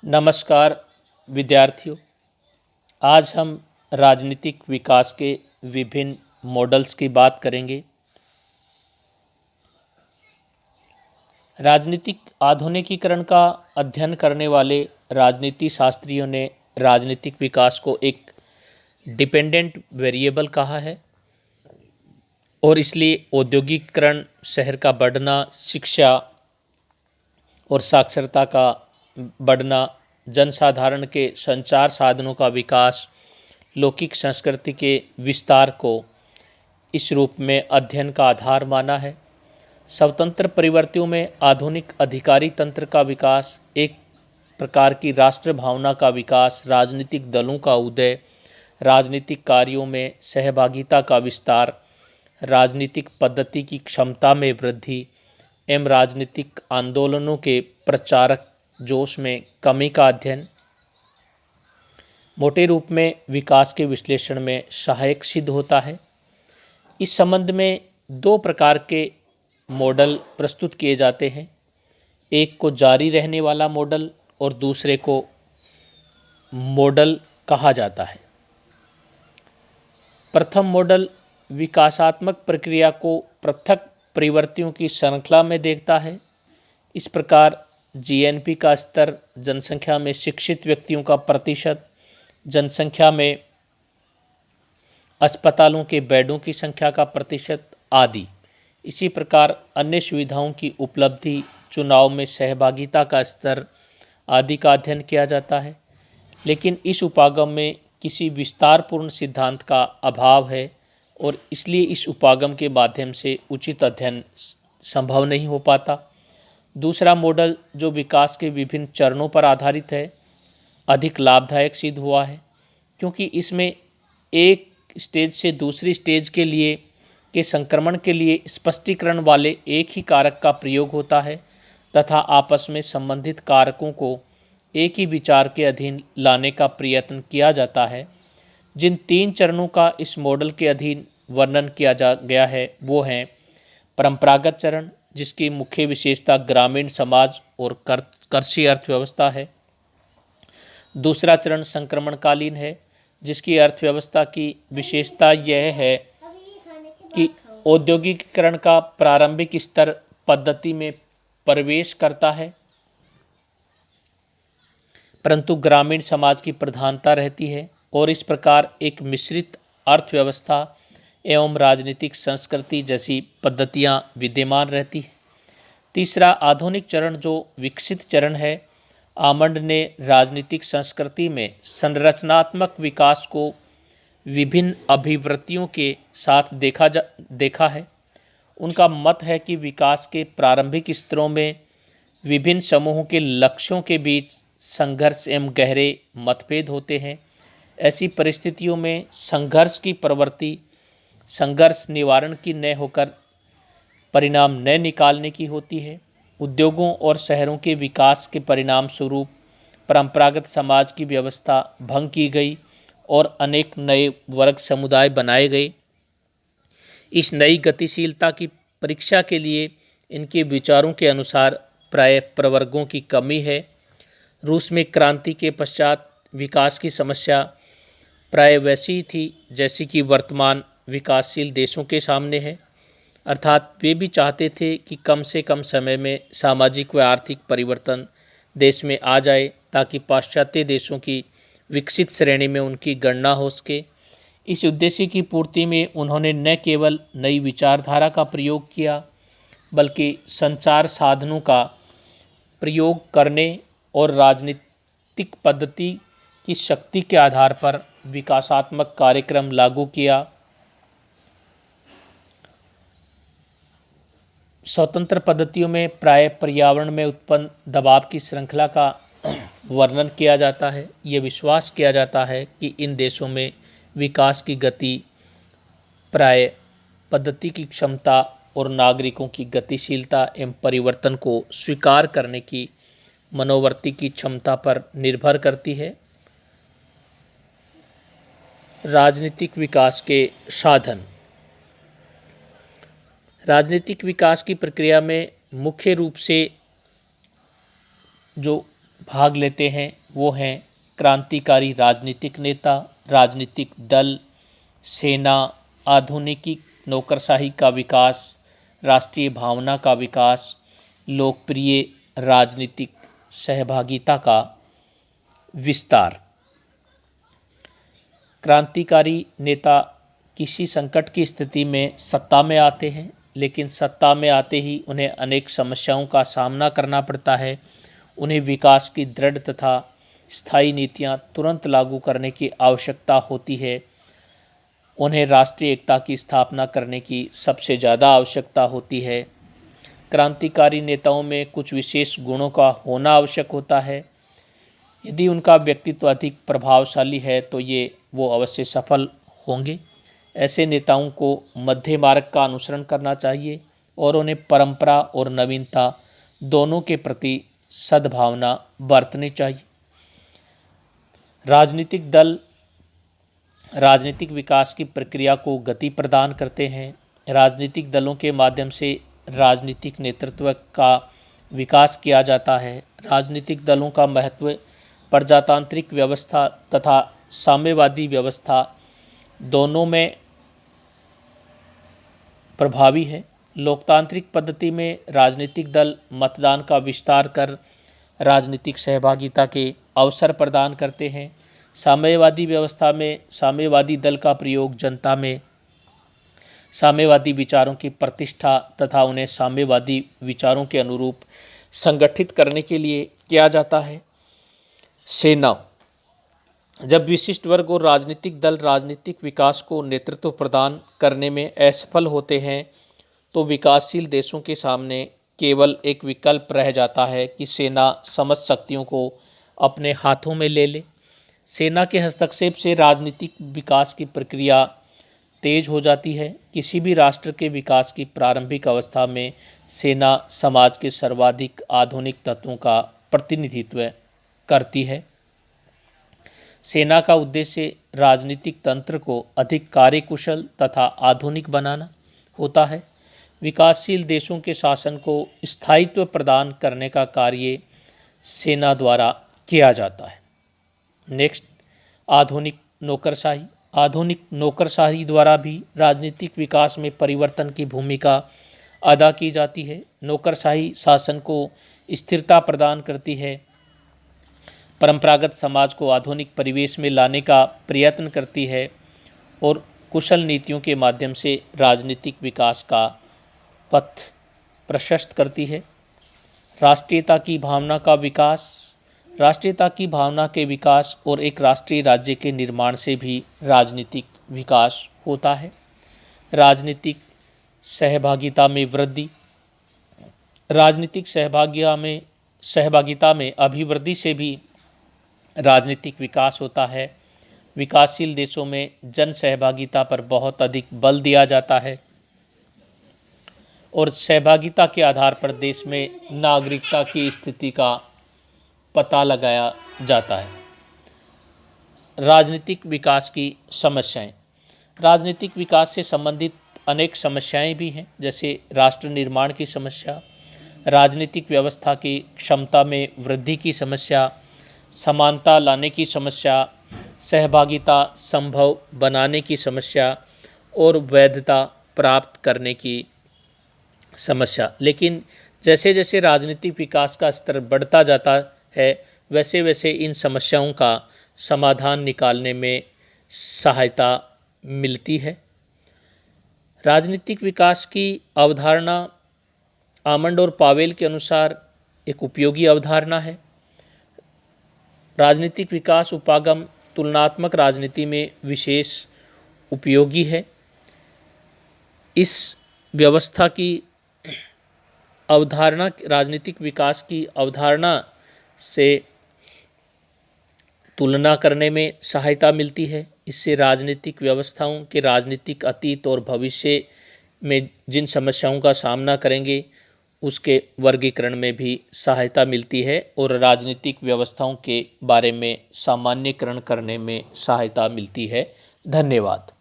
नमस्कार विद्यार्थियों। आज हम राजनीतिक विकास के विभिन्न मॉडल्स की बात करेंगे। राजनीतिक आधुनिकीकरण का अध्ययन करने वाले राजनीति शास्त्रियों ने राजनीतिक विकास को एक डिपेंडेंट वेरिएबल कहा है और इसलिए औद्योगिकीकरण, शहर का बढ़ना, शिक्षा और साक्षरता का बढ़ना, जनसाधारण के संचार साधनों का विकास, लौकिक संस्कृति के विस्तार को इस रूप में अध्ययन का आधार माना है। स्वतंत्र परिवर्तियों में आधुनिक अधिकारी तंत्र का विकास, एक प्रकार की राष्ट्र भावना का विकास, राजनीतिक दलों का उदय, राजनीतिक कार्यों में सहभागिता का विस्तार, राजनीतिक पद्धति की क्षमता में वृद्धि एवं राजनीतिक आंदोलनों के प्रचारक जोश में कमी का अध्ययन मोटे रूप में विकास के विश्लेषण में सहायक सिद्ध होता है। इस संबंध में दो प्रकार के मॉडल प्रस्तुत किए जाते हैं, एक को जारी रहने वाला मॉडल और दूसरे को मॉडल कहा जाता है। प्रथम मॉडल विकासात्मक प्रक्रिया को पृथक परिवर्तियों की श्रृंखला में देखता है। इस प्रकार जीएनपी का स्तर, जनसंख्या में शिक्षित व्यक्तियों का प्रतिशत, जनसंख्या में अस्पतालों के बेडों की संख्या का प्रतिशत आदि, इसी प्रकार अन्य सुविधाओं की उपलब्धि, चुनाव में सहभागिता का स्तर आदि का अध्ययन किया जाता है। लेकिन इस उपागम में किसी विस्तारपूर्ण सिद्धांत का अभाव है और इसलिए इस उपागम के माध्यम से उचित अध्ययन संभव नहीं हो पाता। दूसरा मॉडल, जो विकास के विभिन्न चरणों पर आधारित है, अधिक लाभदायक सिद्ध हुआ है, क्योंकि इसमें एक स्टेज से दूसरी स्टेज के संक्रमण के लिए स्पष्टीकरण वाले एक ही कारक का प्रयोग होता है तथा आपस में संबंधित कारकों को एक ही विचार के अधीन लाने का प्रयत्न किया जाता है। जिन तीन चरणों का इस मॉडल के अधीन वर्णन किया गया है वो हैं परंपरागत चरण, जिसकी मुख्य विशेषता ग्रामीण समाज और कृषि अर्थव्यवस्था है। दूसरा चरण संक्रमणकालीन है, जिसकी अर्थव्यवस्था की विशेषता यह है कि औद्योगिकीकरण का प्रारंभिक स्तर पद्धति में प्रवेश करता है, परंतु ग्रामीण समाज की प्रधानता रहती है और इस प्रकार एक मिश्रित अर्थव्यवस्था एवं राजनीतिक संस्कृति जैसी पद्धतियां विद्यमान रहती हैं। तीसरा आधुनिक चरण, जो विकसित चरण है, आमंड ने राजनीतिक संस्कृति में संरचनात्मक विकास को विभिन्न अभिवृत्तियों के साथ देखा है। उनका मत है कि विकास के प्रारंभिक स्तरों में विभिन्न समूहों के लक्ष्यों के बीच संघर्ष एवं गहरे मतभेद होते हैं। ऐसी परिस्थितियों में संघर्ष की प्रवृत्ति संघर्ष निवारण की न होकर परिणाम न निकालने की होती है। उद्योगों और शहरों के विकास के परिणाम स्वरूप परंपरागत समाज की व्यवस्था भंग की गई और अनेक नए वर्ग समुदाय बनाए गए। इस नई गतिशीलता की परीक्षा के लिए इनके विचारों के अनुसार प्राय प्रवर्गों की कमी है। रूस में क्रांति के पश्चात विकास की समस्या प्राय वैसी ही थी जैसी कि वर्तमान विकासशील देशों के सामने है, अर्थात वे भी चाहते थे कि कम से कम समय में सामाजिक व आर्थिक परिवर्तन देश में आ जाए ताकि पाश्चात्य देशों की विकसित श्रेणी में उनकी गणना हो सके। इस उद्देश्य की पूर्ति में उन्होंने न केवल नई विचारधारा का प्रयोग किया बल्कि संचार साधनों का प्रयोग करने और राजनीतिक पद्धति की शक्ति के आधार पर विकासात्मक कार्यक्रम लागू किया। स्वतंत्र पद्धतियों में प्राय पर्यावरण में उत्पन्न दबाव की श्रृंखला का वर्णन किया जाता है। ये विश्वास किया जाता है कि इन देशों में विकास की गति प्राय पद्धति की क्षमता और नागरिकों की गतिशीलता एवं परिवर्तन को स्वीकार करने की मनोवृत्ति की क्षमता पर निर्भर करती है। राजनीतिक विकास के साधन। राजनीतिक विकास की प्रक्रिया में मुख्य रूप से जो भाग लेते हैं वो हैं क्रांतिकारी राजनीतिक नेता, राजनीतिक दल, सेना, आधुनिक नौकरशाही का विकास, राष्ट्रीय भावना का विकास, लोकप्रिय राजनीतिक सहभागिता का विस्तार। क्रांतिकारी नेता किसी संकट की स्थिति में सत्ता में आते हैं, लेकिन सत्ता में आते ही उन्हें अनेक समस्याओं का सामना करना पड़ता है। उन्हें विकास की दृढ़ तथा स्थायी नीतियां तुरंत लागू करने की आवश्यकता होती है। उन्हें राष्ट्रीय एकता की स्थापना करने की सबसे ज़्यादा आवश्यकता होती है। क्रांतिकारी नेताओं में कुछ विशेष गुणों का होना आवश्यक होता है। यदि उनका व्यक्तित्व अधिक प्रभावशाली है तो वो अवश्य सफल होंगे। ऐसे नेताओं को मध्य मार्ग का अनुसरण करना चाहिए और उन्हें परंपरा और नवीनता दोनों के प्रति सद्भावना बरतनी चाहिए। राजनीतिक दल राजनीतिक विकास की प्रक्रिया को गति प्रदान करते हैं। राजनीतिक दलों के माध्यम से राजनीतिक नेतृत्व का विकास किया जाता है। राजनीतिक दलों का महत्व प्रजातांत्रिक व्यवस्था तथा साम्यवादी व्यवस्था दोनों में प्रभावी है। लोकतांत्रिक पद्धति में राजनीतिक दल मतदान का विस्तार कर राजनीतिक सहभागिता के अवसर प्रदान करते हैं। साम्यवादी व्यवस्था में साम्यवादी दल का प्रयोग जनता में साम्यवादी विचारों की प्रतिष्ठा तथा उन्हें साम्यवादी विचारों के अनुरूप संगठित करने के लिए किया जाता है। सेना जब विशिष्ट वर्ग और राजनीतिक दल राजनीतिक विकास को नेतृत्व प्रदान करने में असफल होते हैं तो विकासशील देशों के सामने केवल एक विकल्प रह जाता है कि सेना समस्त शक्तियों को अपने हाथों में ले ले। सेना के हस्तक्षेप से राजनीतिक विकास की प्रक्रिया तेज हो जाती है। किसी भी राष्ट्र के विकास की प्रारंभिक अवस्था में सेना समाज के सर्वाधिक आधुनिक तत्वों का प्रतिनिधित्व करती है। सेना का उद्देश्य राजनीतिक तंत्र को अधिक कार्यकुशल तथा आधुनिक बनाना होता है। विकासशील देशों के शासन को स्थायित्व प्रदान करने का कार्य सेना द्वारा किया जाता है। नेक्स्ट, आधुनिक नौकरशाही। आधुनिक नौकरशाही द्वारा भी राजनीतिक विकास में परिवर्तन की भूमिका अदा की जाती है। नौकरशाही शासन को स्थिरता प्रदान करती है, परंपरागत समाज को आधुनिक परिवेश में लाने का प्रयत्न करती है और कुशल नीतियों के माध्यम से राजनीतिक विकास का पथ प्रशस्त करती है। राष्ट्रीयता की भावना का विकास। राष्ट्रीयता की भावना के विकास और एक राष्ट्रीय राज्य के निर्माण से भी राजनीतिक विकास होता है। राजनीतिक सहभागिता में वृद्धि। राजनीतिक सहभागिता में अभिवृद्धि से भी राजनीतिक विकास होता है। विकासशील देशों में जन सहभागिता पर बहुत अधिक बल दिया जाता है और सहभागिता के आधार पर देश में नागरिकता की स्थिति का पता लगाया जाता है। राजनीतिक विकास की समस्याएं। राजनीतिक विकास से संबंधित अनेक समस्याएं भी हैं, जैसे राष्ट्र निर्माण की समस्या, राजनीतिक व्यवस्था की क्षमता में वृद्धि की समस्या, समानता लाने की समस्या, सहभागिता संभव बनाने की समस्या और वैधता प्राप्त करने की समस्या। लेकिन जैसे जैसे राजनीतिक विकास का स्तर बढ़ता जाता है वैसे वैसे इन समस्याओं का समाधान निकालने में सहायता मिलती है। राजनीतिक विकास की अवधारणा आमंड और पावेल के अनुसार एक उपयोगी अवधारणा है। राजनीतिक विकास उपागम तुलनात्मक राजनीति में विशेष उपयोगी है। इस व्यवस्था की अवधारणा राजनीतिक विकास की अवधारणा से तुलना करने में सहायता मिलती है। इससे राजनीतिक व्यवस्थाओं के राजनीतिक अतीत और भविष्य में जिन समस्याओं का सामना करेंगे उसके वर्गीकरण में भी सहायता मिलती है और राजनीतिक व्यवस्थाओं के बारे में सामान्यकरण करने में सहायता मिलती है। धन्यवाद।